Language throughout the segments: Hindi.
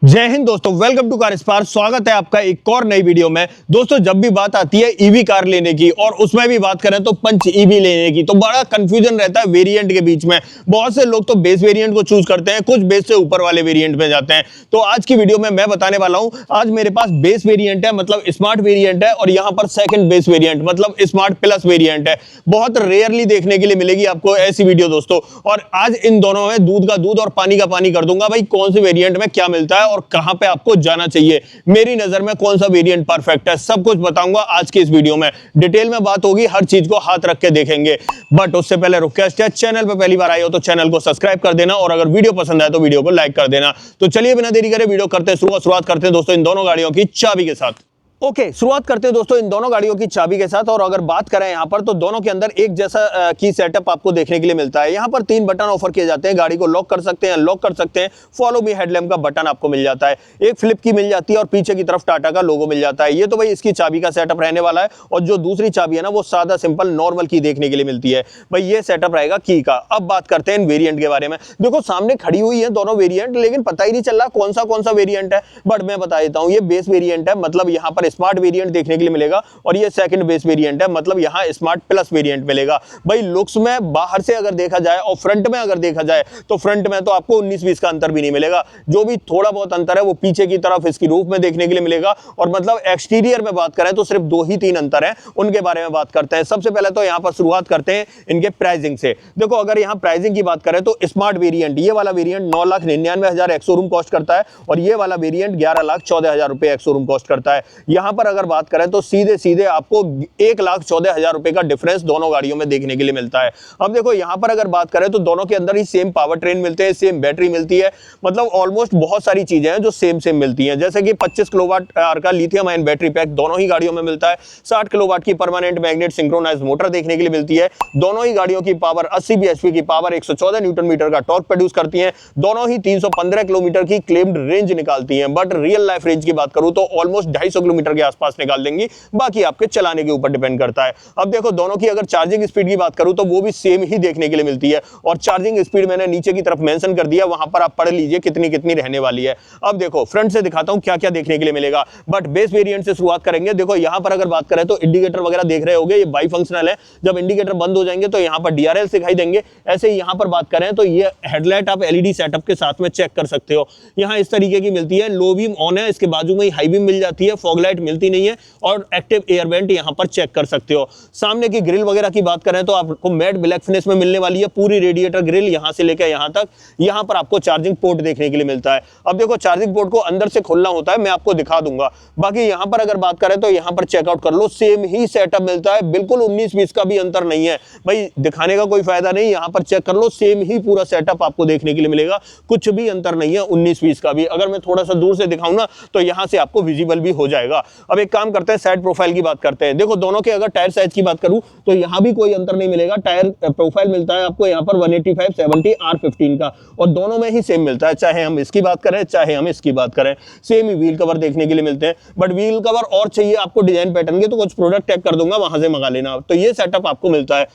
जय हिंद दोस्तों, वेलकम टू कार स्पार्क। स्वागत है आपका एक और नई वीडियो में। दोस्तों, जब भी बात आती है ईवी कार लेने की और उसमें भी बात करें तो पंच ईवी लेने की, तो बड़ा कंफ्यूजन रहता है वेरिएंट के बीच में। बहुत से लोग तो बेस वेरिएंट को चूज करते हैं, कुछ बेस से ऊपर वाले वेरिएंट में जाते हैं। तो आज की वीडियो में मैं बताने वाला हूं, आज मेरे पास बेस वेरिएंट है मतलब स्मार्ट वेरिएंट है, और यहाँ पर सेकंड बेस वेरिएंट मतलब स्मार्ट प्लस वेरिएंट है। बहुत रेयरली देखने के लिए मिलेगी आपको ऐसी वीडियो दोस्तों। और आज इन दोनों में दूध का दूध और पानी का पानी कर दूंगा भाई, कौन से वेरिएंट में क्या मिलता है और कहां पे आपको जाना चाहिए, मेरी नजर में कौन सा वेरिएंट परफेक्ट है, सब कुछ बताऊंगा आज की इस वीडियो में। डिटेल में बात होगी, हर चीज को हाथ रख के देखेंगे। बट उससे पहले रिक्वेस्ट है, चैनल पे पहली बार आए हो तो चैनल को सब्सक्राइब कर देना, और अगर वीडियो पसंद आए तो वीडियो को लाइक कर देना। तो चलिए बिना देरी करे वीडियो करते हैं शुरुआत करते हैं दोस्तों इन दोनों गाड़ियों की चाबी के साथ। ओके, शुरुआत करते हैं दोस्तों इन दोनों गाड़ियों की चाबी के साथ। और अगर बात करें यहाँ पर तो दोनों के अंदर एक जैसा की सेटअप आपको देखने के लिए मिलता है। यहाँ पर 3 बटन ऑफर किए जाते हैं, गाड़ी को लॉक कर सकते हैं, अनलॉक कर सकते हैं। फॉलो मी हेडलैम्प का बटन आपको मिल जाता है, एक फ्लिप की मिल जाती है और पीछे की तरफ टाटा का लोगो मिल जाता है। ये तो भाई इसकी चाबी का सेटअप रहने वाला है। और जो दूसरी चाबी है ना, वो सादा सिंपल नॉर्मल की देखने के लिए मिलती है। भाई ये सेटअप रहेगा की का। अब बात करते हैं इन वेरिएंट के बारे में। देखो सामने खड़ी हुई है दोनों वेरिएंट, लेकिन पता ही नहीं चल रहा कौन सा वेरिएंट है। बट मैं बता देता हूँ, ये बेस वेरिएंट है मतलब यहाँ पर स्मार्ट वेरिएंट देखने के लिए मिलेगा, और ये सेकंड बेस वेरिएंट है मतलब यहां स्मार्ट प्लस वेरिएंट मिलेगा। भाई लुक्स में बाहर से अगर देखा जाए और फ्रंट में अगर देखा जाए तो फ्रंट में तो आपको 19-20 का अंतर भी नहीं मिलेगा। जो भी थोड़ा बहुत अंतर है वो पीछे की तरफ इसकी रूफ में देखने के लिए मिलेगा। और मतलब एक्सटीरियर में बात करें तो सिर्फ 2 ही 3 अंतर है, उनके बारे में बात करते हैं। सबसे पहले तो यहां पर शुरुआत करते हैं इनके प्राइसिंग से। देखो अगर यहां प्राइसिंग की बात करें तो स्मार्ट वेरिएंट, ये वाला वेरिएंट 9,99,000 एक्स शोरूम कॉस्ट करता है, और ये वाला वेरिएंट 11,14,000 रुपए एक्स शोरूम कॉस्ट करता है। यहां पर अगर बात करें तो सीधे आपको 1,14,000 रुपए का डिफरेंस दोनों गाड़ियों में देखने के लिए मिलता है। अब देखो यहां पर अगर बात करें तो दोनों के अंदर ही सेम पावर ट्रेन मिलते हैं, सेम बैटरी मिलती है, मतलब ऑलमोस्ट बहुत सारी चीजें हैं जो सेम मिलती हैं। जैसे कि 25 किलोवाट आवर का लिथियम आयन बैटरी पैक दोनों ही गाड़ियों में मिलता है। 60 किलोवाट की परमानेंट मैग्नेट सिंक्रोनाइज्ड मोटर देखने के लिए मिलती है। दोनों ही गाड़ियों की पावर 80 bhp की पावर, 114 न्यूटन मीटर का टॉर्क प्रोड्यूस करती है। दोनों ही 315 किलोमीटर की क्लेम्ड रेंज निकालती हैं, बट रियल लाइफ रेंज की बात करूं तो ऑलमोस्ट 250 किलोमीटर के आसपास निकाल देंगी, बाकी आपके चलाने के ऊपर डिपेंड करता है। अब देखो दोनों की अगर चार्जिंग स्पीड की बात करूं तो वो भी सेम ही देखने के लिए मिलती है, और चार्जिंग स्पीड मैंने नीचे की तरफ मेंशन कर दिया, वहां पर आप पढ़ लीजिए कितनी कितनी रहने वाली है। अब देखो फ्रंट से दिखाता हूं क्या क्या देखने के लिए मिलेगा, बट बेस वेरिएंट से शुरुआत करेंगे। देखो यहां पर अगर बात करें तो इंडिकेटर वगैरह देख रहे होंगे, ये बाई फंक्शनल है। जब इंडिकेटर बंद हो जाएंगे तो यहां पर डीआरएल दिखाई देंगे। ऐसे ही यहां पर बात करें तो ये हेडलाइट आप एलईडी सेटअप के साथ में चेक कर सकते हो। यहां इस तरीके की मिलती है, लो बीम ऑन है, इसके बाजू में ही हाई बीम मिल जाती है, फॉग लाइट मिलती नहीं है, और एक्टिव एयर वेंट यहां पर चेक कर सकते हो। सामने की ग्रिल वगैरह की बात करें तो आपको मैट ब्लैक फिनिश में मिलने वाली है पूरी रेडिएटर ग्रिल, यहां से लेकर यहां तक। यहां पर आपको चार्जिंग पोर्ट देखने के लिए मिलता है। अब देखो चार्जिंग पोर्ट को अंदर से खोलना होता है, मैं आपको दिखा दूंगा। बाकी यहां पर अगर बात करें तो यहां पर चेकआउट कर लो, सेम ही सेटअप मिलता है, बिल्कुल 19-20 का भी अंतर नहीं है। भाई दिखाने का कोई फायदा नहीं, यहां पर चेक कर लो, सेम ही पूरा सेटअप आपको देखने के लिए मिलेगा, कुछ भी अंतर नहीं है 19-20 का भी। अगर मैं थोड़ा सा दूर से दिखाऊं ना तो यहां से आपको विजिबल भी हो जाएगा। अब एक काम करते हैं, साइड प्रोफाइल की बात करते हैं। देखो दोनों के अगर टायर साइज की बात करूं तो यहां भी कोई अंतर नहीं मिलेगा। टायर प्रोफाइल मिलता है आपको यहां पर 185/70 R15 का, और दोनों में ही सेम मिलता है, चाहे हम इसकी बात करें चाहे हम इसकी बात करें। सेम ही व्हील कवर देखने के लिए मिलते हैं, बट व्हील कवर और चाहिए आपको डिजाइन पैटर्न के तो कुछ प्रोडक्ट टैग कर दूंगा, वहां से मंगा लेना। तो ये सेटअप आपको मिलता है।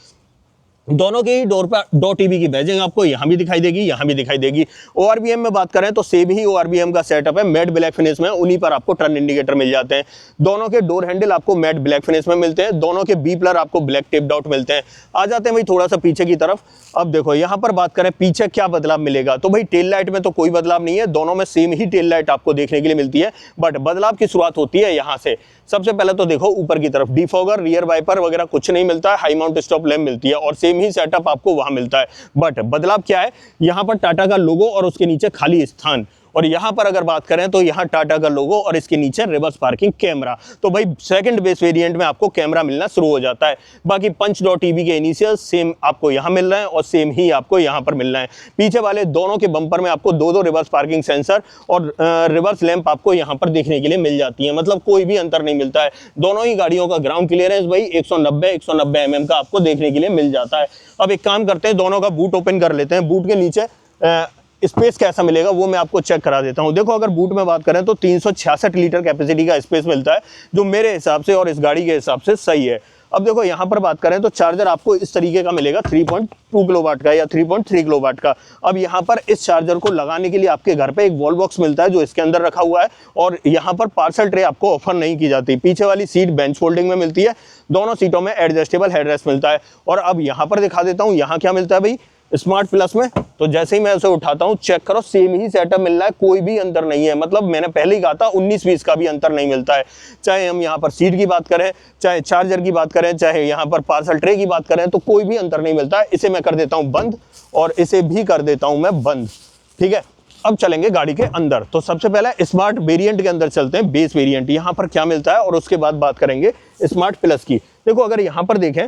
दोनों के ही डोर पर डो टीवी की बैजिंग आपको यहां भी दिखाई देगी, यहां भी दिखाई देगी। ओआरबीएम में बात करें तो सेम ही ओआरबीएम का सेटअप है, मैट ब्लैक फिनिश में, उन्हीं पर आपको टर्न इंडिकेटर मिल जाते हैं। दोनों के डोर हैंडल आपको मैट ब्लैक फिनिश में मिलते हैं, दोनों के बी प्लर आपको ब्लैक टेप्ड आउट मिलते हैं। आ जाते हैं भाई थोड़ा सा पीछे की तरफ। अब देखो यहां पर बात करें पीछे क्या बदलाव मिलेगा, तो भाई टेल लाइट में तो कोई बदलाव नहीं है, दोनों में सेम ही टेल लाइट आपको देखने के लिए मिलती है, बट बदलाव की शुरुआत होती है यहां से। सबसे पहले तो देखो ऊपर की तरफ डिफॉगर, रियर वाइपर वगैरह कुछ नहीं मिलता है, हाई माउंट स्टॉप लैम्प मिलती है, और सेम ही सेटअप आपको वहां मिलता है। बट बदलाव क्या है, यहां पर टाटा का लोगो और उसके नीचे खाली स्थान, और यहां पर अगर बात करें तो यहां टाटा का लोगो और इसके नीचे रिवर्स पार्किंग कैमरा। तो भाई सेकंड बेस वेरिएंट में आपको कैमरा मिलना शुरू हो जाता है। बाकी पंच डॉट ईवी के इनिशियल सेम आपको यहां मिल रहे हैं, और सेम ही आपको यहां पर मिल रहे हैं। पीछे वाले दोनों के बम्पर में आपको 2-2 रिवर्स पार्किंग सेंसर और रिवर्स लैंप आपको यहां पर देखने के लिए मिल जाती है, मतलब कोई भी अंतर नहीं मिलता है। दोनों ही गाड़ियों का ग्राउंड क्लियरेंस भाई 190 mm का आपको देखने के लिए मिल जाता है। अब एक काम करते हैं, दोनों का बूट ओपन कर लेते हैं। बूट के नीचे स्पेस कैसा मिलेगा वो मैं आपको चेक करा देता हूं। देखो अगर बूट में बात करें तो 366 लीटर कैपेसिटी का स्पेस मिलता है, जो मेरे हिसाब से और इस गाड़ी के हिसाब से सही है। अब देखो यहाँ पर बात करें तो चार्जर आपको इस तरीके का मिलेगा 3.2 किलोवाट का या 3.3 किलोवाट का। अब यहाँ पर इस चार्जर को लगाने के लिए आपके घर पे एक वॉल बॉक्स मिलता है जो इसके अंदर रखा हुआ है, और यहाँ पर पार्सल ट्रे आपको ऑफर नहीं की जाती। पीछे वाली सीट बेंच फोल्डिंग में मिलती है, दोनों सीटों में एडजस्टेबल हेडरेस्ट मिलता है। और अब यहाँ पर दिखा देता हूँ यहाँ क्या मिलता है भाई स्मार्ट प्लस में। तो जैसे ही मैं उसे उठाता हूँ चेक करो, सेम ही सेटअप मिल रहा है, कोई भी अंतर नहीं है। मतलब मैंने पहले ही कहा था 19-20 का भी अंतर नहीं मिलता है। चाहे हम यहाँ पर सीट की बात करें, चाहे चार्जर की बात करें, चाहे यहाँ पर पार्सल ट्रे की बात करें, तो कोई भी अंतर नहीं मिलता है। इसे मैं कर देता हूँ बंद और इसे भी कर देता हूँ मैं बंद। ठीक है, अब चलेंगे गाड़ी के अंदर। तो सबसे पहले स्मार्ट वेरिएंट के अंदर चलते हैं, बेस वेरिएंट यहाँ पर क्या मिलता है, और उसके बाद बात करेंगे स्मार्ट प्लस की। देखो अगर यहाँ पर देखें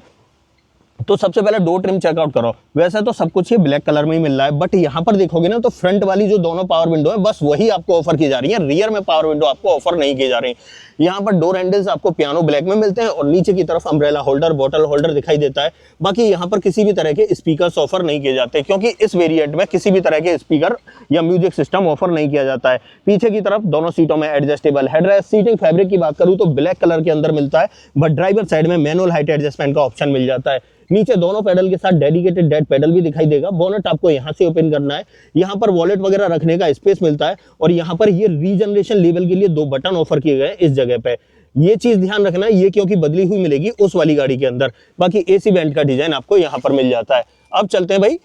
तो सबसे पहले डोर ट्रिम चेकआउट करो। वैसे तो सब कुछ ये ब्लैक कलर में ही मिल रहा है, बट यहाँ पर देखोगे ना तो फ्रंट वाली जो दोनों पावर विंडो है बस वही आपको ऑफर की जा रही है, रियर में पावर विंडो आपको ऑफर नहीं की जा रही। यहाँ पर डोर हैंडल्स आपको पियानो ब्लैक में मिलते हैं और नीचे की तरफ अम्ब्रेला होल्डर, बॉटल होल्डर दिखाई देता है। बाकी यहाँ पर किसी भी तरह के स्पीकर्स ऑफर नहीं किए जाते, क्योंकि इस वेरिएंट में किसी भी तरह के स्पीकर या म्यूजिक सिस्टम ऑफर नहीं किया जाता है। पीछे की तरफ दोनों सीटों में एडजस्टेबल हेडरेस्ट। सीटिंग फैब्रिक की बात करूँ तो ब्लैक कलर के अंदर मिलता है, बट ड्राइवर साइड में मैनुअल हाइट एडजस्टमेंट का ऑप्शन मिल जाता है। नीचे दोनों पेडल के साथ डेडिकेटेड डेड पेडल भी दिखाई देगा। बोनट आपको यहाँ से ओपन करना है, यहाँ पर वॉलेट वगैरह रखने का स्पेस मिलता है, और यहाँ पर ये रीजनरेशन लेवल के लिए 2 बटन ऑफर किए गए इस जगह पे। ये चीज ध्यान रखना है, ये क्योंकि बदली हुई मिलेगी उस वाली गाड़ी के अंदर। बाकी एसी वेंट का डिजाइन आपको यहाँ पर मिल जाता है। अब चलते हैं भाई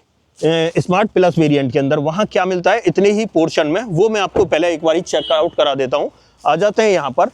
स्मार्ट प्लस वेरिएंट के अंदर, वहां क्या मिलता है इतने ही पोर्शन में, वो मैं आपको पहले एक बार चेकआउट करा देता हूँ। आ जाते हैं यहाँ पर।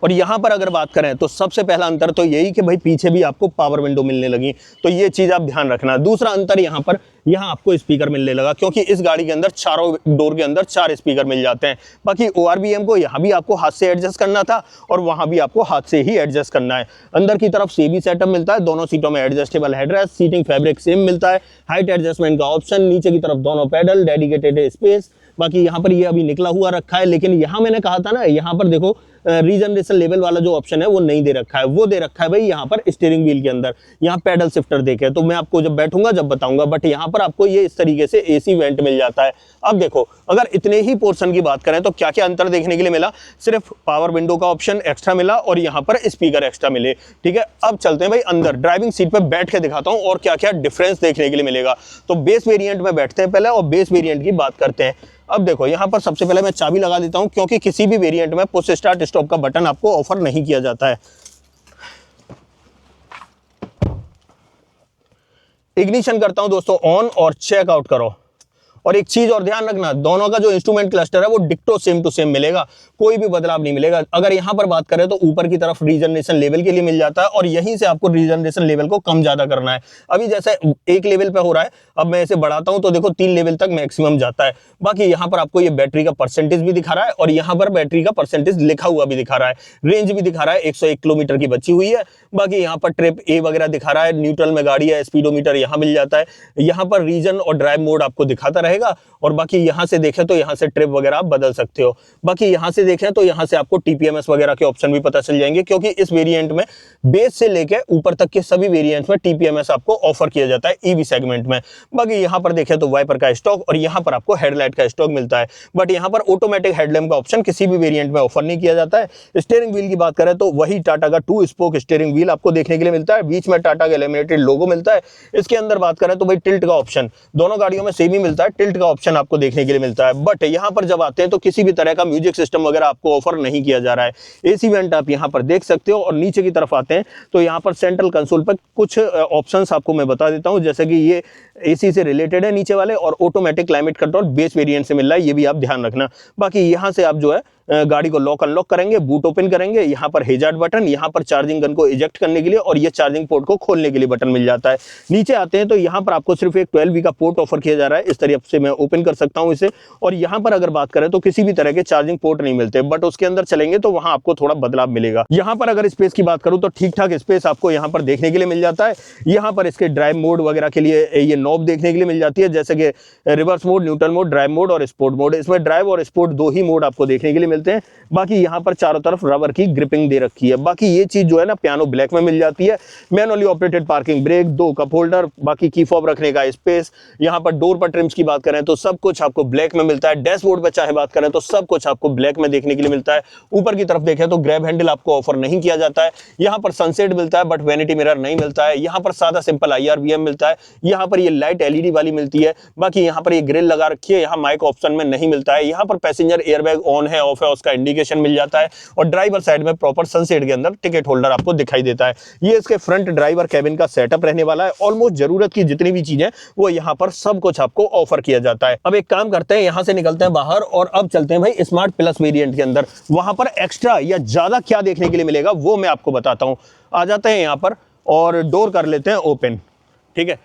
और यहाँ पर अगर बात करें तो सबसे पहला अंतर तो यही कि भाई पीछे भी आपको पावर विंडो मिलने लगी, तो ये चीज आप ध्यान रखना। दूसरा अंतर यहाँ पर, यहाँ आपको स्पीकर मिलने लगा, क्योंकि इस गाड़ी के अंदर चारों डोर के अंदर 4 स्पीकर मिल जाते हैं। बाकी ORVM को यहाँ भी आपको हाथ से एडजस्ट करना था और वहाँ भी आपको हाथ से ही एडजस्ट करना है। अंदर की तरफ सेमी सेटअप मिलता है, दोनों सीटों में adjustable headrest, seating fabric same मिलता है, हाइट एडजस्टमेंट का ऑप्शन, नीचे की तरफ दोनों पेडल, डेडिकेटेड स्पेस। बाकी यहाँ पर ये अभी निकला हुआ रखा है, लेकिन यहाँ मैंने कहा था ना, यहाँ पर देखो रीजनरेशन लेवल वाला जो ऑप्शन है वो नहीं दे रखा है, वो दे रखा है भाई यहाँ पर स्टीयरिंग व्हील के अंदर। यहाँ पैडल शिफ्टर देखे तो मैं आपको जब बैठूंगा जब बताऊंगा, बट यहाँ पर आपको ये इस तरीके से एसी वेंट मिल जाता है। अब देखो अगर इतने ही पोर्शन की बात करें तो क्या क्या अंतर देखने के लिए मिला, सिर्फ पावर विंडो का ऑप्शन एक्स्ट्रा मिला और यहाँ पर स्पीकर एक्स्ट्रा मिले। ठीक है, अब चलते हैं भाई अंदर, ड्राइविंग सीट पर बैठ के दिखाता हूँ और क्या क्या डिफरेंस देखने के लिए मिलेगा। तो बेस वेरिएंट में बैठते हैं पहले और बेस वेरिएंट की बात करते हैं। अब देखो यहाँ पर सबसे पहले मैं चाबी लगा देता हूं, क्योंकि किसी भी वेरिएंट में पुश स्टार्ट स्टॉप का बटन आपको ऑफर नहीं किया जाता है। इग्निशन करता हूं दोस्तों ऑन और चेकआउट करो। और एक चीज और ध्यान रखना, दोनों का जो इंस्ट्रूमेंट क्लस्टर है वो डिक्टो सेम टू सेम मिलेगा, कोई भी बदलाव नहीं मिलेगा। अगर यहाँ पर बात करें तो ऊपर की तरफ रीजनरेशन लेवल के लिए मिल जाता है और यहीं से आपको रीजनरेशन लेवल को कम ज्यादा करना है। अभी जैसे 1 लेवल पे हो रहा है, अब मैं इसे बढ़ाता हूं तो देखो 3 लेवल तक मैक्सिमम जाता है। बाकी यहाँ पर आपको ये बैटरी का परसेंटेज भी दिखा रहा है और यहाँ पर बैटरी का परसेंटेज लिखा हुआ भी दिखा रहा है। रेंज भी दिखा रहा है 101 किलोमीटर की बची हुई है। बाकी यहाँ पर ट्रिप ए वगैरह दिखा रहा है, न्यूट्रल में गाड़ी है, स्पीडोमीटर यहाँ मिल जाता है। यहाँ पर रीजन और ड्राइव मोड आपको दिखाता रहेगा। और बाकी यहाँ से देखें तो यहाँ से ट्रिप वगैरह आप बदल सकते हो। बाकी यहाँ से देखें तो यहाँ से आपको TPMS वगैरह के ऑप्शन भी पता चल जाएंगे, क्योंकि इस वेरिएंट में बेस से लेके ऊपर तक के सभी वेरिएंट्स में TPMS आपको ऑफर किया जाता है ईवी सेगमेंट में। बाकी यहाँ पर देखें तो वाइपर का स्टॉक और यहाँ पर आपको हेडलाइट का स्टॉक मिलता है, बट यहाँ पर ऑटोमेटिक हेडलैम्प का ऑप्शन किसी भी वेरिएंट में ऑफर नहीं किया जाता है। स्टीयरिंग व्हील की बात करें तो वही टाटा का 2 स्पोक स्टीयरिंग व्हील आपको देखने के लिए मिलता है, बीच में टाटा का लैमिनेटेड लोगो मिलता है। इसके अंदर बात करें तो भाई टिल्ट का ऑप्शन दोनों गाड़ियों में सेम ही मिलता है, टिल्ट का ऑप्शन आपको देखने के लिए मिलता है। बट यहाँ पर जब आते हैं तो किसी भी तरह का म्यूजिक सिस्टम वगैरह आपको ऑफर नहीं किया जा रहा है। एसी वेंट आप यहाँ पर देख सकते हो और नीचे की तरफ आते हैं तो यहाँ पर सेंट्रल कंसोल पर कुछ ऑप्शंस आपको मैं बता देता हूँ, जैसे कि ये एसी से रिलेटेड है नीचे वाले, और automatic climate control base variant से मिल रहा है, ये भी आप ध्यान रखना। बाकी यहाँ से आप जो है गाड़ी को लॉक अनलॉक करेंगे, बूट ओपन करेंगे, यहाँ पर हेजार्ड बटन, यहाँ पर चार्जिंग गन को इजेक्ट करने के लिए और ये चार्जिंग पोर्ट को खोलने के लिए बटन मिल जाता है। नीचे आते हैं तो यहाँ पर आपको सिर्फ एक 12V का पोर्ट ऑफर किया जा रहा है, इस तरह से मैं ओपन कर सकता हूँ इसे। और यहाँ पर अगर बात करें तो किसी भी तरह के चार्जिंग पोर्ट नहीं मिलते, बट उसके अंदर चलेंगे तो वहाँ आपको थोड़ा बदलाव मिलेगा। यहाँ पर अगर स्पेस की बात करूँ तो ठीक ठाक स्पेस आपको यहाँ पर देखने के लिए मिल जाता है। यहाँ पर इसके ड्राइव मोड वगैरह के लिए ये नॉब देखने के लिए मिल जाती है, जैसे कि reverse mode, neutral mode, drive mode और स्पोर्ट मोड। इसमें ड्राइव और स्पोर्ट दो ही मोड आपको देखने के लिए मिलते हैं। बाकी यहाँ पर चारों तरफ रबर की ग्रिपिंग दे रखी है। बाकी ये चीज जो है ना पियानो ब्लैक में मिल जाती है। Manually operated parking brake, 2 cup holder, बाकी की फॉब रखने का स्पेस। यहाँ पर डोर पर ट्रिम्स की बात करें तो सब कुछ आपको ब्लैक में मिलता है। डैशबोर्ड पर चाहे बात करें तो सब कुछ आपको ब्लैक में देखने के लिए मिलता है। ऊपर की तरफ देखें तो ग्रैब हैंडल आपको ऑफर नहीं किया जाता है। यहाँ पर सनसेट मिलता है बट वैनिटी मिरर नहीं मिलता है। यहाँ पर सादा सिंपल IRBM मिलता है। यहाँ पर ये लाइट LED वाली मिलती है। बाकी यहाँ पर ये ग्रिल लगा रखी है। यहाँ माइक ऑप्शन में नहीं मिलता है। यहाँ पर पैसेंजर एयरबैग ऑन है ऑफ है उसका इंडिकेशन मिल जाता है। और ड्राइवर साइड में प्रॉपर सनसेट के अंदर टिकट होल्डर आपको दिखाई देता है। ये इसके फ्रंट ड्राइवर कैबिन का सेटअप रहने वाला है। ऑलमोस्ट जरूरत की जितनी भी चीजें वो यहाँ पर सब कुछ आपको ऑफर किया जाता है। अब एक काम करते हैं, यहाँ से निकलते हैं बाहर और अब चलते हैं भाई स्मार्ट प्लस वेरिएंट के अंदर। वहां पर एक्स्ट्रा या ज्यादा क्या देखने के लिए मिलेगा वो मैं आपको बताता हूं। आ जाते हैं यहाँ पर और डोर कर लेते हैं ओपन, ठीक है।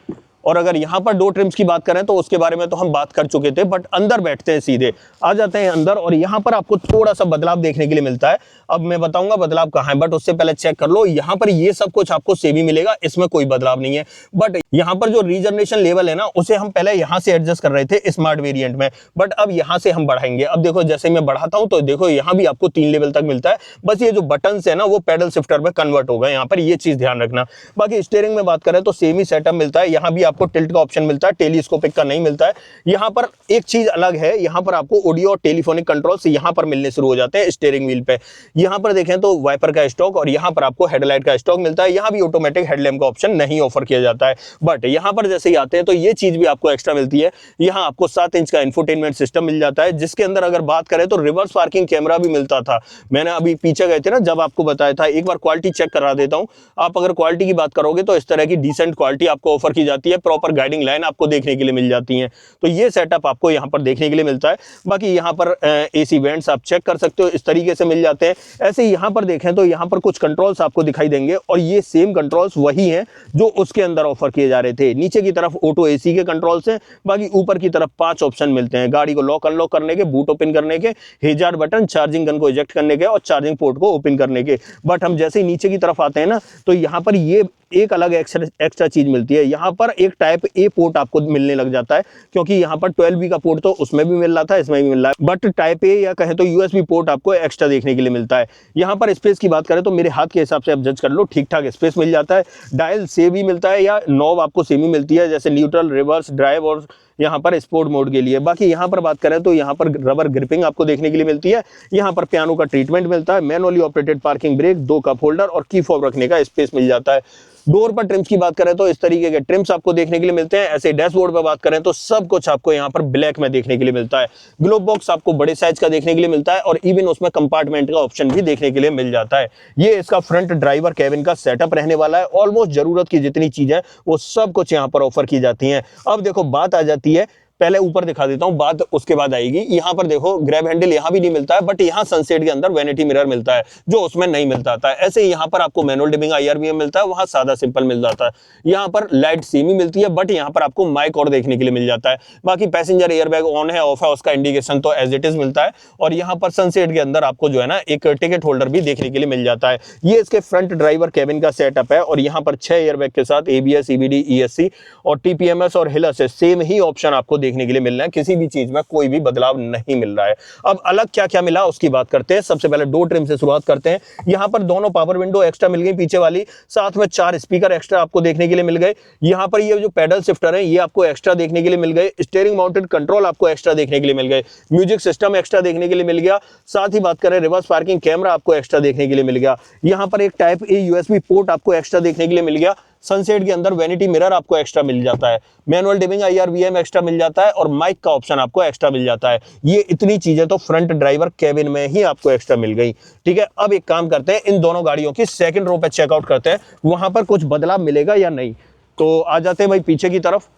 और अगर यहाँ पर डोर ट्रिम्स की बात करें तो उसके बारे में तो हम बात कर चुके थे, बट अंदर बैठते हैं, सीधे आ जाते हैं अंदर और यहाँ पर आपको थोड़ा सा बदलाव देखने के लिए मिलता है। अब मैं बताऊंगा बदलाव कहाँ है, बट उससे पहले चेक कर लो। यहाँ पर ये सब कुछ आपको सेम ही मिलेगा, इसमें कोई बदलाव नहीं है। बट यहाँ पर जो रिजर्वेशन लेवल है ना उसे हम पहले यहाँ से एडजस्ट कर रहे थे स्मार्ट वेरिएंट में, बट अब यहाँ से हम बढ़ाएंगे। अब देखो जैसे मैं बढ़ाता हूँ तो देखो यहाँ भी आपको 3 लेवल तक मिलता है। बस ये जो बटन है ना वो पैडल शिफ्टर में कन्वर्ट होगा, यहाँ पर ये चीज ध्यान रखना। बाकी स्टीयरिंग में बात करें तो सेम ही सेटअप मिलता है। यहाँ भी आपको टिल्ट का ऑप्शन मिलता है, टेलीस्कोपिक का नहीं मिलता है। यहाँ पर एक चीज अलग है, यहाँ पर आपको ऑडियो और टेलीफोनिक कंट्रोल्स यहाँ पर मिलने शुरू हो जाते हैं स्टीयरिंग व्हील पे। यहाँ पर देखें तो वाइपर का स्टॉक और यहाँ पर आपको हेडलाइट का स्टॉक मिलता है। यहाँ भी ऑटोमेटिक हेडलैम्प का ऑप्शन नहीं ऑफर किया जाता है, बट यहाँ पर जैसे ही आते हैं तो ये चीज भी आपको एक्स्ट्रा मिलती है। यहाँ आपको 7 इंच का इंफोटेनमेंट सिस्टम मिल जाता है, जिसके अंदर अगर बात करें तो रिवर्स पार्किंग कैमरा भी मिलता था। मैंने अभी पीछे गए थे ना जब आपको बताया था, एक बार क्वालिटी चेक करा देता हूँ। आप अगर क्वालिटी की बात करोगे तो इस तरह की डिसेंट क्वालिटी आपको ऑफर की जाती है। प्रॉपर गाइडिंग लाइन आपको देखने के लिए मिल जाती है। तो ये सेटअप आपको यहाँ पर देखने के लिए मिलता है। बाकी यहाँ पर AC वेंट्स आप चेक कर सकते हो, इस तरीके से मिल जाते हैं। ऐसे यहाँ पर देखें तो यहाँ पर कुछ कंट्रोल्स आपको दिखाई देंगे और ये सेम कंट्रोल्स वही हैं जो उसके अंदर ऑफर किए जा रहे थे। नीचे की तरफ ऑटो AC के कंट्रोल्स हैं। बाकी ऊपर की तरफ 5 ऑप्शन मिलते हैं, गाड़ी को लॉक अनलॉक करने के, बूट ओपन करने के, हेजार्ड बटन, चार्जिंग गन को इजेक्ट करने के और चार्जिंग पोर्ट को ओपन करने के। बट हम जैसे ही नीचे की तरफ आते हैं ना तो यहाँ पर ये एक अलग एक्स्ट्रा चीज मिलती है। यहाँ पर एक टाइप A पोर्ट आपको मिलने लग जाता है, क्योंकि यहाँ पर 12V का पोर्ट तो उसमें भी मिल रहा था, इसमें भी मिल रहा है, बट टाइप A या कहे तो USB पोर्ट आपको एक्स्ट्रा देखने के लिए मिलता है। यहाँ पर स्पेस की बात करें तो मेरे हाथ के हिसाब से आप जज कर लो, ठीक ठाक स्पेस मिल जाता है। डायल से भी मिलता है या नॉब आपको सेमी मिलती है, जैसे न्यूट्रल, रिवर्स, ड्राइव और यहाँ पर स्पोर्ट मोड के लिए। बाकी यहाँ पर बात करें तो यहाँ पर रबर ग्रिपिंग आपको देखने के लिए मिलती है। यहाँ पर पियानो का ट्रीटमेंट मिलता है, manually operated parking brake, 2 cup holder और की फॉब रखने का स्पेस मिल जाता है। डोर पर ट्रिम्स की बात करें तो इस तरीके के ट्रिम्स आपको देखने के लिए मिलते हैं। ऐसे डैशबोर्ड पर बात करें तो सब कुछ आपको यहाँ पर ब्लैक में देखने के लिए मिलता है। ग्लोब बॉक्स आपको बड़े साइज का देखने के लिए मिलता है और इवन उसमें कंपार्टमेंट का ऑप्शन भी देखने के लिए मिल जाता है। ये इसका फ्रंट ड्राइवर कैबिन का सेटअप रहने वाला है। ऑलमोस्ट जरूरत की जितनी चीजें वो सब कुछ यहाँ पर ऑफर की जाती हैं। अब देखो बात आ जाती है, पहले ऊपर दिखा देता हूं, बात उसके बाद आएगी। यहाँ पर देखो ग्रैब हैंडल यहाँ भी नहीं मिलता है, बट यहाँ सनसेट के अंदर वैनिटी मिरर मिलता है जो उसमें नहीं मिलता था। ऐसे ही यहाँ पर आपको मैनुअल डिमिंग IRBM मिलता है, वहां सादा सिंपल मिल जाता है। यहाँ पर लाइट सेमी मिलती है, बट यहाँ पर आपको माइक और देखने के लिए मिल जाता है। बाकी पैसेंजर एयरबैग ऑन है ऑफ है उसका इंडिकेशन तो एज इट इज मिलता है। और यहाँ पर सनसेट के अंदर आपको जो है ना एक टिकट होल्डर भी देखने के लिए मिल जाता है। ये इसके फ्रंट ड्राइवर कैबिन का सेटअप है और यहाँ पर 6 एयरबैग के साथ ABS, EBD, ESC और TPMS और हिल असिस्ट सेम ही ऑप्शन आपको देखने के लिए मिल रहा है। किसी भी चीज में कोई भी बदलाव नहीं मिल रहा है। अब अलग क्या क्या मिला उसकी बात करते हैं। सबसे पहले डोर ट्रिम से शुरुआत करते हैं। यहाँ पर दोनों पावर विंडो एक्स्ट्रा मिल गई पीछे वाली, साथ में 4 स्पीकर एक्स्ट्रा आपको देखने के लिए मिल गए। यहाँ पर ये जो पैडल शिफ्टर है ये आपको एक्स्ट्रा देखने के लिए मिल गए। स्टीयरिंग माउंटेड कंट्रोल आपको एक्स्ट्रा देखने के लिए मिल गए। म्यूजिक सिस्टम एक्स्ट्रा देखने के लिए मिल गया। साथ ही बात करें रिवर्स पार्किंग कैमरा आपको एक्स्ट्रा देखने के लिए मिल गया। यहाँ पर एक टाइप A USB पोर्ट आपको एक्स्ट्रा देखने के लिए मिल गया। सनसेट के अंदर वैनिटी मिरर आपको एक्स्ट्रा मिल जाता है। मैनुअल डिमिंग IRBM एक्स्ट्रा मिल जाता है और माइक का ऑप्शन आपको एक्स्ट्रा मिल जाता है। ये इतनी चीजें तो फ्रंट ड्राइवर कैबिन में ही आपको एक्स्ट्रा मिल गई। ठीक है, अब एक काम करते हैं, इन दोनों गाड़ियों की सेकंड रो पे चेकआउट करते हैं, वहां पर कुछ बदलाव मिलेगा या नहीं। तो आ जाते हैं भाई पीछे की तरफ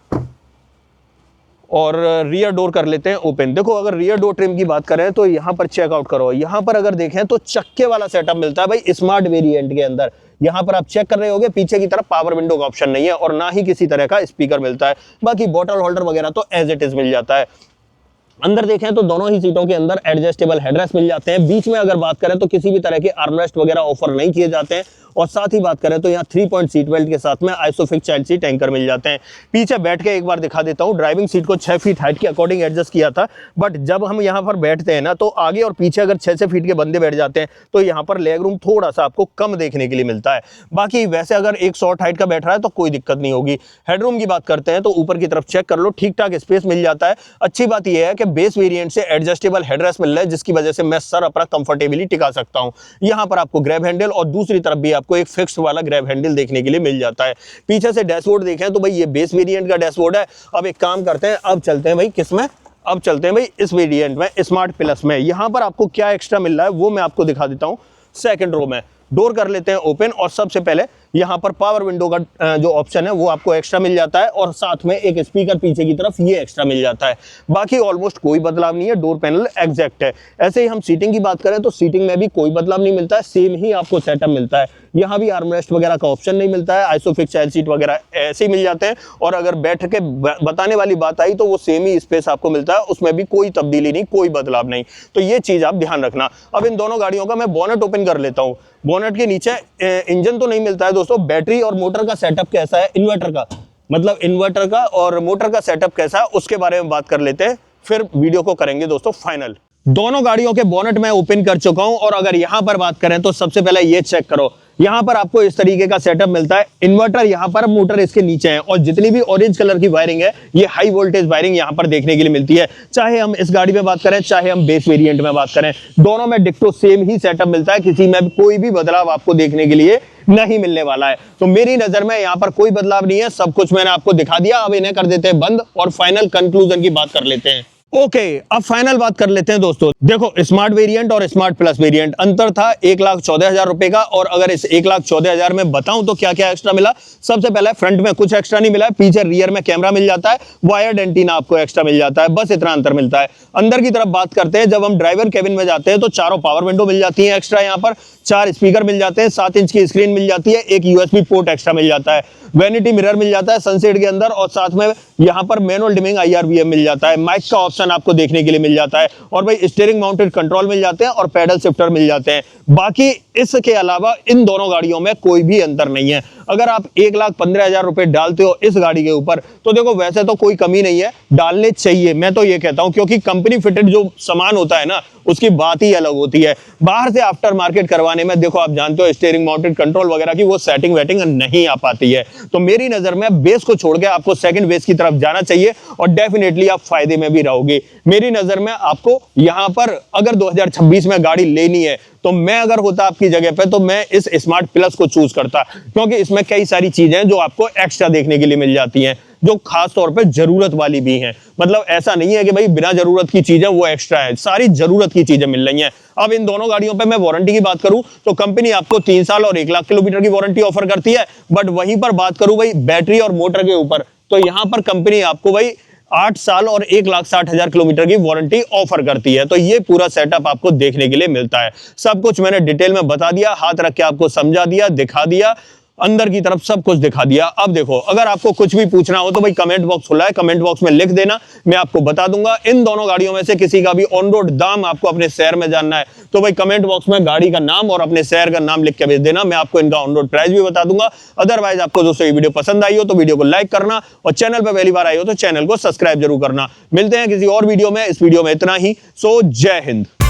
और रियर डोर कर लेते हैं ओपन। देखो अगर रियर डोर ट्रिम की बात करें तो यहाँ पर चेकआउट करो। यहाँ पर अगर देखें तो चक्के वाला सेटअप मिलता है भाई स्मार्ट वेरिएंट के अंदर। यहाँ पर आप चेक कर रहे होगे पीछे की तरफ पावर विंडो का ऑप्शन नहीं है और ना ही किसी तरह का स्पीकर मिलता है। बाकी बॉटल होल्डर वगैरह तो एज इट इज मिल जाता है। अंदर देखें तो दोनों ही सीटों के अंदर एडजस्टेबल हेडरेस्ट मिल जाते हैं। बीच में अगर बात करें तो किसी भी तरह के आर्मरेस्ट वगैरह ऑफर नहीं किए जाते हैं। और साथ ही बात करें तो यहाँ 3 पॉइंट सीट बेल्ट के साथ में आइसोफिक चाइल्ड सीट एंकर मिल जाते हैं। पीछे बैठ के एक बार दिखा देता हूँ। ड्राइविंग सीट को 6 फीट हाइट के अकॉर्डिंग एडजस्ट किया था, बट जब हम यहाँ पर बैठते हैं ना तो आगे और पीछे अगर 6 फीट के बंदे बैठ जाते हैं तो यहाँ पर लेग रूम थोड़ा सा आपको कम देखने के लिए मिलता है। बाकी वैसे अगर एक शॉर्ट हाइट का बैठ रहा है तो कोई दिक्कत नहीं होगी। हेडरूम की बात करते हैं तो ऊपर की तरफ चेक कर लो, ठीक ठाक स्पेस मिल जाता है। अच्छी बात यह है कि बेस वेरिएंट से एडजस्टेबल हेडरेस्ट मिल रहा है, जिसकी वजह से मैं सर अपना कंफर्टेबली टिका सकता हूँ। यहाँ पर आपको ग्रैब हैंडल और दूसरी तरफ भी आपको एक फिक्स्ड वाला ग्रैब हैंडल देखने के लिए मिल जाता है। पीछे से डैशबोर्ड देखें तो भाई ये बेस वेरिएंट का डैशबोर्ड है। अब एक काम करते हैं, अब चलते हैं भाई किसमें, अब चलते हैं भाई इस वेरिएंट में, स्मार्ट प्लस में। यहां पर आपको क्या एक्स्ट्रा मिल रहा है वो मैं आपको दिखा देता हूं। सेकंड रो में डोर कर लेते हैं ओपन, और सबसे पहले यहाँ पर पावर विंडो का जो ऑप्शन है वो आपको एक्स्ट्रा मिल जाता है, और साथ में एक स्पीकर पीछे की तरफ ये एक्स्ट्रा मिल जाता है। बाकी ऑलमोस्ट कोई बदलाव नहीं है, डोर पैनल एग्जैक्ट है। ऐसे ही हम सीटिंग की बात करें तो सीटिंग में भी कोई बदलाव नहीं मिलता है, सेम ही आपको सेटअप मिलता है। यहाँ भी आर्मरेस्ट वगैरह का ऑप्शन नहीं मिलता है, आइसोफिक्स चाइल्ड सीट वगैरह ऐसे ही मिल जाते हैं। और अगर बैठ के बताने वाली बात आई तो वो सेम ही स्पेस आपको मिलता है, उसमें भी कोई तब्दीली नहीं, कोई बदलाव नहीं। तो ये चीज आप ध्यान रखना। अब इन दोनों गाड़ियों का मैं बोनेट ओपन कर लेता हूँ। बोनेट के नीचे इंजन तो नहीं मिलता है दोस्तों। बैटरी और मोटर का सेटअप कैसा है, इन्वर्टर का मतलब इन्वर्टर का और मोटर का सेटअप कैसा है उसके बारे में बात कर लेते हैं, फिर वीडियो को करेंगे दोस्तों फाइनल। दोनों गाड़ियों के बोनेट मैं ओपन कर चुका हूं, और अगर यहां पर बात करें तो सबसे पहले ये चेक करो, यहां पर आपको इस तरीके का सेटअप मिलता है। इन्वर्टर यहां पर, मोटर इसके नीचे है, और जितनी भी ऑरेंज कलर की वायरिंग है ये हाई वोल्टेज वायरिंग यहां पर देखने के लिए मिलती है। चाहे हम इस गाड़ी में बात करें चाहे हम बेस वेरिएंट में बात करें, दोनों में डिक्टो सेम ही सेटअप मिलता है। किसी में कोई भी बदलाव आपको देखने के लिए नहीं मिलने वाला है। तो मेरी नजर में यहाँ पर कोई बदलाव नहीं है, सब कुछ मैंने आपको दिखा दिया। अब इन्हें कर देते हैं बंद और फाइनल कंक्लूजन की बात कर लेते हैं। ओके, अब फाइनल बात कर लेते हैं दोस्तों। देखो, स्मार्ट वेरिएंट और स्मार्ट प्लस वेरिएंट अंतर था 1,14,000 रुपए का, और अगर इस 1,14,000 में बताऊं तो क्या क्या एक्स्ट्रा मिला। सबसे पहले फ्रंट में कुछ एक्स्ट्रा नहीं मिला है, पीछे रियर में कैमरा मिल जाता है, वायर्ड एंटीना आपको एक्स्ट्रा मिल जाता है, बस इतना अंतर मिलता है। अंदर की तरफ बात करते हैं, जब हम ड्राइवर केबिन में जाते हैं तो चारों पावर विंडो मिल जाती है एक्स्ट्रा, यहाँ पर 4 स्पीकर मिल जाते हैं, 7 इंच की स्क्रीन मिल जाती है, एक यूएसबी पोर्ट एक्स्ट्रा मिल जाता है, वैनिटी मिरर मिल जाता है सनसेट के अंदर, और साथ में यहाँ पर मैनुअल डिमिंग IRVM मिल जाता है, माइक का ऑप्शन आपको देखने के लिए मिल जाता है, और भाई स्टीयरिंग माउंटेड कंट्रोल मिल जाते हैं और पैडल शिफ्टर मिल जाते हैं। बाकी इसके अलावा इन दोनों गाड़ियों में कोई भी अंतर नहीं है। अगर आप 1,15,000 रुपए डालते हो इस गाड़ी के ऊपर तो देखो वैसे तो कोई कमी नहीं है, डालने चाहिए, मैं तो ये कहता हूं, क्योंकि कंपनी फिटेड जो सामान होता है ना उसकी बात ही अलग होती है। बाहर से आफ्टर मार्केट करवाने में देखो आप जानते हो स्टीयरिंग माउंटेड कंट्रोल वगैरह की वो सेटिंग वेटिंग नहीं आ पाती है। तो मेरी नजर में बेस को छोड़ के आपको सेकंड बेस की तरफ जाना चाहिए, और डेफिनेटली आप फायदे में भी रहोगे। मेरी नजर में आपको यहाँ पर अगर 2026 में गाड़ी लेनी है तो मैं अगर होता आपकी जगह पे तो मैं इस स्मार्ट प्लस को चूज करता, क्योंकि इसमें कई सारी चीजें जो आपको एक्स्ट्रा देखने के लिए मिल जाती हैं, जो खास तौर पे जरूरत वाली भी हैं। मतलब ऐसा नहीं है कि भाई बिना जरूरत की चीजें वो एक्स्ट्रा है, सारी जरूरत की चीजें मिल रही हैं। अब इन दोनों गाड़ियों पे मैं वारंटी की बात करूं तो कंपनी आपको 3 साल और 1 लाख किलोमीटर की वारंटी ऑफर करती है, बट वहीं पर बात करूं भाई बैटरी और मोटर के ऊपर तो यहां पर कंपनी आपको भाई 8 साल और 1,60,000 किलोमीटर की वारंटी ऑफर करती है। तो ये पूरा सेटअप आपको देखने के लिए मिलता है। सब कुछ मैंने डिटेल में बता दिया, हाथ रख के आपको समझा दिया, दिखा दिया, अंदर की तरफ सब कुछ दिखा दिया। अब देखो, अगर आपको कुछ भी पूछना हो तो भाई कमेंट बॉक्स खुला है, कमेंट बॉक्स में लिख देना, मैं आपको बता दूंगा। इन दोनों गाड़ियों में से किसी का भी ऑन रोड दाम आपको अपने शहर में जानना है तो भाई कमेंट बॉक्स में गाड़ी का नाम और अपने शहर का नाम लिख के भेज देना, मैं आपको इनका ऑन रोड प्राइस भी बता दूंगा। अदरवाइज आपको दोस्तों ये वीडियो पसंद आई हो तो वीडियो को लाइक करना, और चैनल पर पहली बार आई हो तो चैनल को सब्सक्राइब जरूर करना। मिलते हैं किसी और वीडियो में, इस वीडियो में इतना ही। सो जय हिंद।